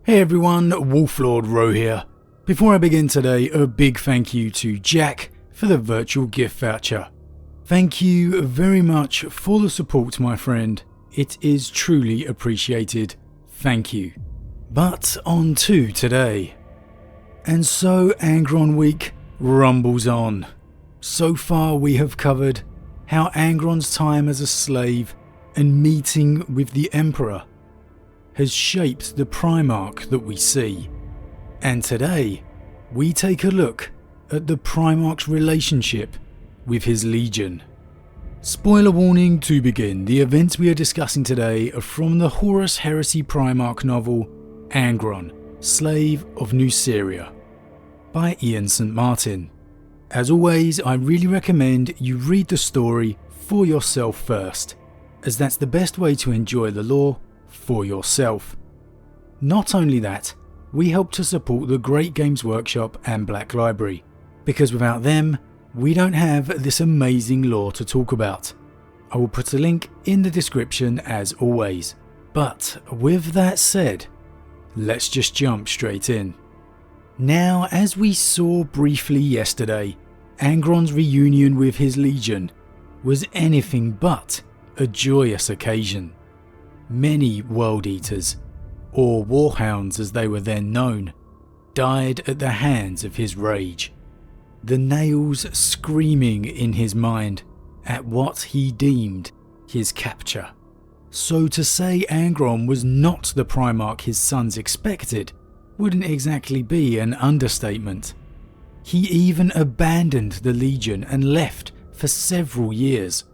Hey everyone, Wolf Lord Rho here. Before I begin today, a big thank you to Jack for the virtual gift voucher. Thank you very much for the support, my friend. It is truly appreciated. Thank you. But on to today. And so Angron week rumbles on. So far we have covered how Angron's time as a slave and meeting with the Emperor has shaped the Primarch that we see. And today, we take a look at the Primarch's relationship with his Legion. Spoiler warning to begin, the events we are discussing today are from the Horus Heresy Primarch novel Angron, Slave of New Syria by Ian St. Martin. As always, I really recommend you read the story for yourself first, as that's the best way to enjoy the lore for yourself. Not only that, we help to support the great Games Workshop and Black Library, because without them, we don't have this amazing lore to talk about. I will put a link in the description as always. But with that said, let's just jump straight in. Now, as we saw briefly yesterday, Angron's reunion with his Legion was anything but a joyous occasion. Many World Eaters, or Warhounds as they were then known, died at the hands of his rage, the nails screaming in his mind at what he deemed his capture. So to say Angron was not the Primarch his sons expected wouldn't exactly be an understatement. He even abandoned the Legion and left for several years,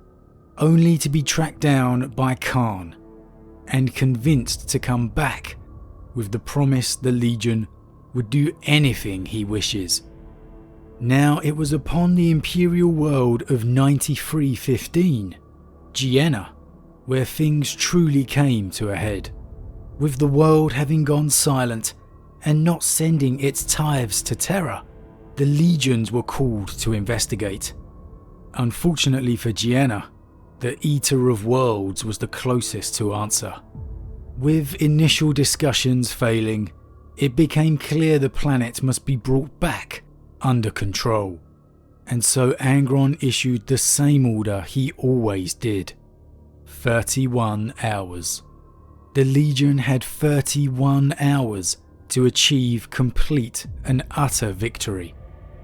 only to be tracked down by Khan and convinced to come back with the promise the Legion would do anything he wishes. Now it was upon the Imperial world of 9315, Gehenna, where things truly came to a head. With the world having gone silent and not sending its tithes to Terra, the legions were called to investigate. Unfortunately for Gehenna, the Eater of Worlds was the closest to answer. With initial discussions failing, it became clear the planet must be brought back under control, and so Angron issued the same order he always did. 31 hours. The Legion had 31 hours to achieve complete and utter victory,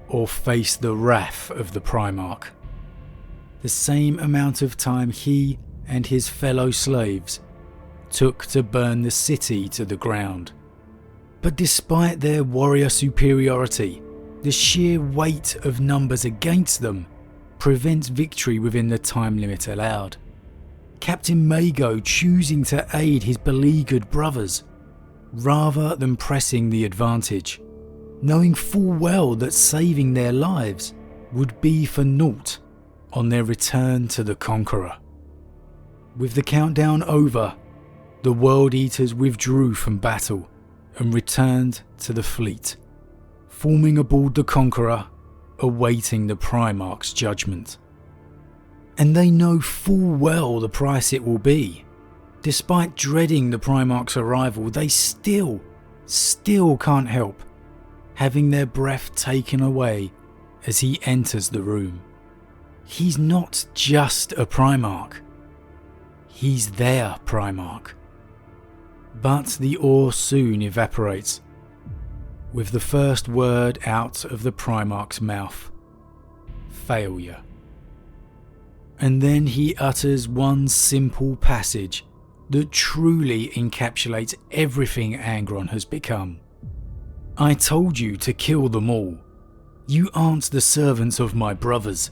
or face the wrath of the Primarch. The same amount of time he and his fellow slaves took to burn the city to the ground. But despite their warrior superiority, the sheer weight of numbers against them prevents victory within the time limit allowed. Captain Mago choosing to aid his beleaguered brothers, rather than pressing the advantage, knowing full well that saving their lives would be for naught on their return to the Conqueror. With the countdown over, the World Eaters withdrew from battle and returned to the fleet, forming aboard the Conqueror, awaiting the Primarch's judgment. And they know full well the price it will be. Despite dreading the Primarch's arrival, they still can't help having their breath taken away as he enters the room. He's not just a Primarch, he's their Primarch. But the awe soon evaporates, with the first word out of the Primarch's mouth: failure. And then he utters one simple passage that truly encapsulates everything Angron has become. I told you to kill them all. You aren't the servants of my brothers,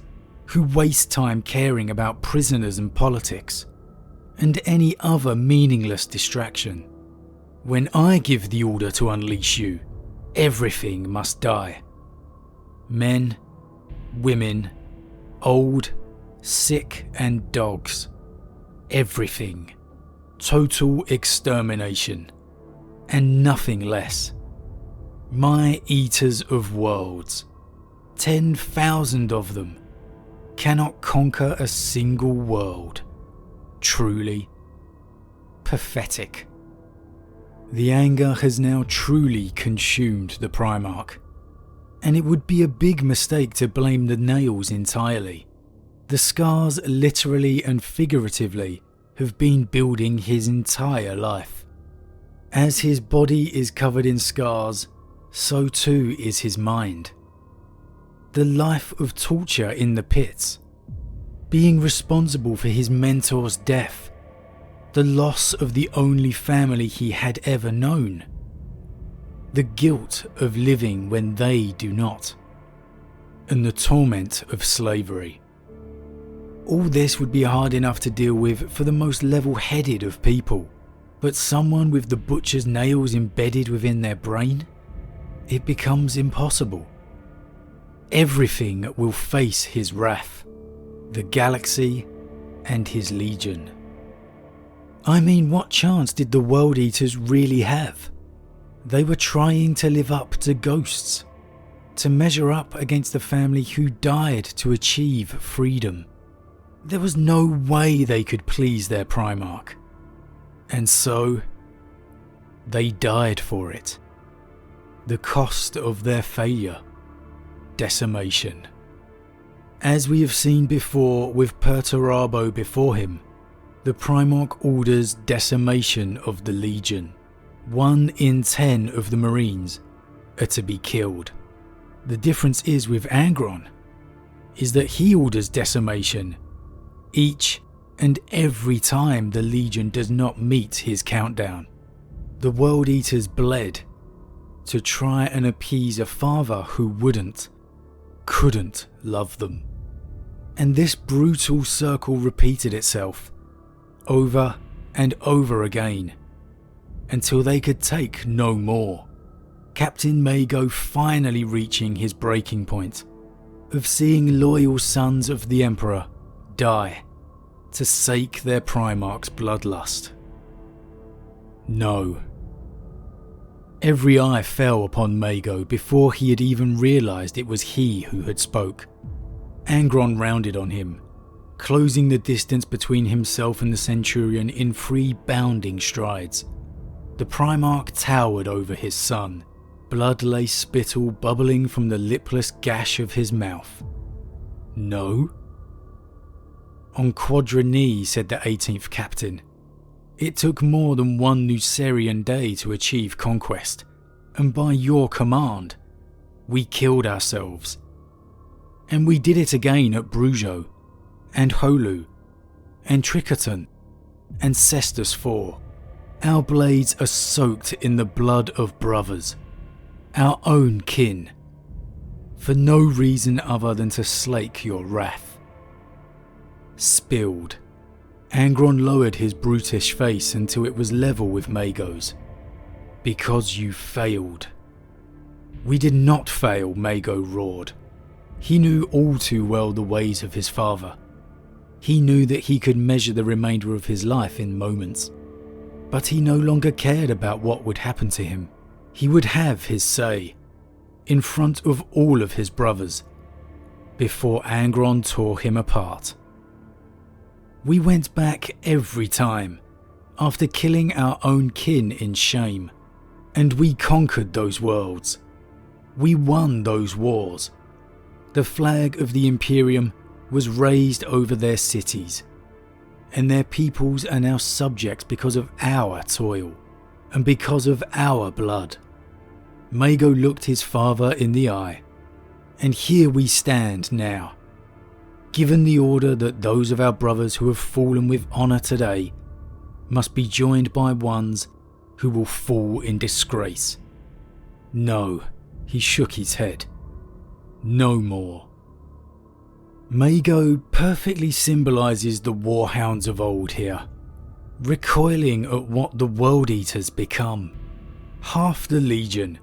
who waste time caring about prisoners and politics, and any other meaningless distraction. When I give the order to unleash you, everything must die. Men, women, old, sick and dogs. Everything. Total extermination. And nothing less. My Eaters of Worlds, 10,000 of them, cannot conquer a single world. Truly pathetic. The anger has now truly consumed the Primarch, and it would be a big mistake to blame the nails entirely. The scars, literally and figuratively, have been building his entire life. As his body is covered in scars, so too is his mind. The life of torture in the pits, being responsible for his mentor's death, the loss of the only family he had ever known, the guilt of living when they do not, and the torment of slavery. All this would be hard enough to deal with for the most level-headed of people, but someone with the butcher's nails embedded within their brain? It becomes impossible. Everything will face his wrath, the galaxy and his legion. I mean, what chance did the World Eaters really have? They were trying to live up to ghosts, to measure up against the family who died to achieve freedom. There was no way they could please their Primarch. And so, they died for it. The cost of their failure: decimation. As we have seen before with Perturabo before him, the Primarch orders decimation of the Legion. 1 in 10 of the Marines are to be killed. The difference is with Angron, is that he orders decimation each and every time the Legion does not meet his countdown. The World Eaters bled to try and appease a father who couldn't love them. And this brutal circle repeated itself over and over again until they could take no more. Captain Mago finally reaching his breaking point of seeing loyal sons of the Emperor die to sate their Primarch's bloodlust. No. Every eye fell upon Mago before he had even realised it was he who had spoke. Angron rounded on him, closing the distance between himself and the Centurion in 3 bounding strides. The Primarch towered over his son, blood-laced spittle bubbling from the lipless gash of his mouth. No? On Quadra knee, said the 18th Captain. It took more than 1 Nucerian day to achieve conquest, and by your command, we killed ourselves. And we did it again at Brujo, and Holu, and Tricoton, and Cestus IV. Our blades are soaked in the blood of brothers, our own kin, for no reason other than to slake your wrath. Spilled. Angron lowered his brutish face until it was level with Mago's. Because you failed. We did not fail, Mago roared. He knew all too well the ways of his father. He knew that he could measure the remainder of his life in moments. But he no longer cared about what would happen to him. He would have his say, in front of all of his brothers, before Angron tore him apart. We went back every time, after killing our own kin in shame, and we conquered those worlds. We won those wars. The flag of the Imperium was raised over their cities, and their peoples are now subjects because of our toil, and because of our blood. Mago looked his father in the eye, and here we stand now, given the order that those of our brothers who have fallen with honour today must be joined by ones who will fall in disgrace. No, he shook his head. No more. Mago perfectly symbolises the warhounds of old here, recoiling at what the World Eaters become. Half the Legion,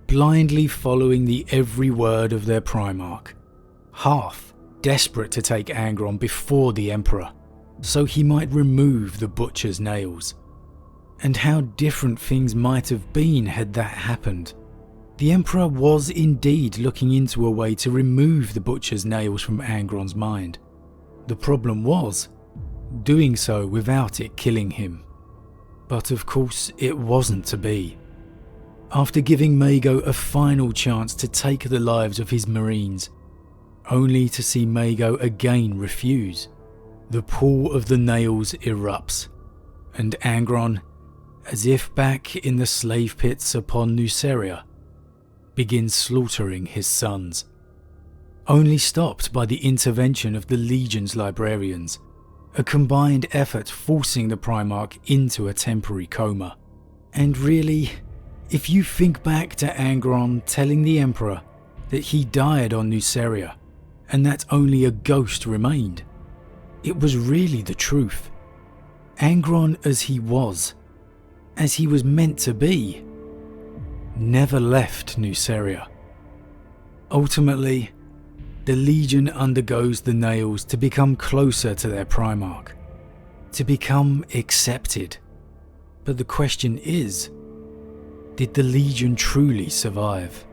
blindly following the every word of their Primarch. Half desperate to take Angron before the Emperor, so he might remove the butcher's nails. And how different things might have been had that happened. The Emperor was indeed looking into a way to remove the butcher's nails from Angron's mind. The problem was doing so without it killing him. But of course it wasn't to be. After giving Mago a final chance to take the lives of his marines, only to see Mago again refuse, the pool of the nails erupts, and Angron, as if back in the slave pits upon Nuceria, begins slaughtering his sons, only stopped by the intervention of the Legion's librarians, a combined effort forcing the Primarch into a temporary coma. And really, if you think back to Angron telling the Emperor that he died on Nuceria and that only a ghost remained, it was really the truth. Angron as he was meant to be, never left Nuceria. Ultimately, the Legion undergoes the nails to become closer to their Primarch, to become accepted. But the question is, did the Legion truly survive?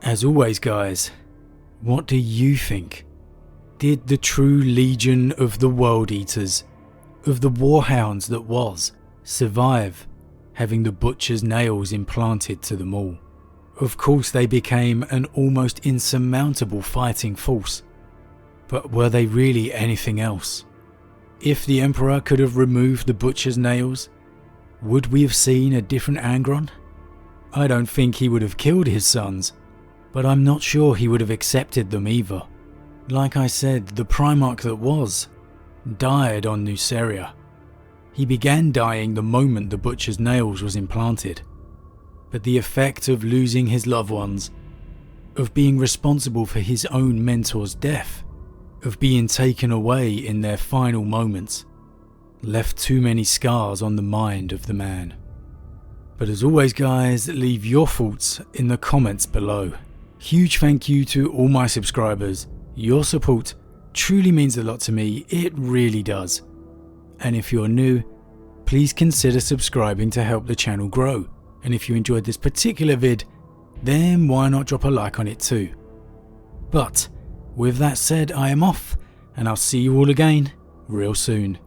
As always guys, what do you think? Did the true Legion of the World Eaters, of the Warhounds that was, survive having the Butcher's nails implanted to them all? Of course they became an almost insurmountable fighting force, but were they really anything else? If the Emperor could have removed the Butcher's nails, would we have seen a different Angron? I don't think he would have killed his sons, but I'm not sure he would have accepted them either. Like I said, the Primarch that was, died on Nuceria. He began dying the moment the Butcher's nails was implanted. But the effect of losing his loved ones, of being responsible for his own mentor's death, of being taken away in their final moments, left too many scars on the mind of the man. But as always guys, leave your thoughts in the comments below. Huge thank you to all my subscribers. Your support truly means a lot to me, it really does. And if you're new, please consider subscribing to help the channel grow. And if you enjoyed this particular vid, then why not drop a like on it too. But with that said, I am off, and I'll see you all again real soon.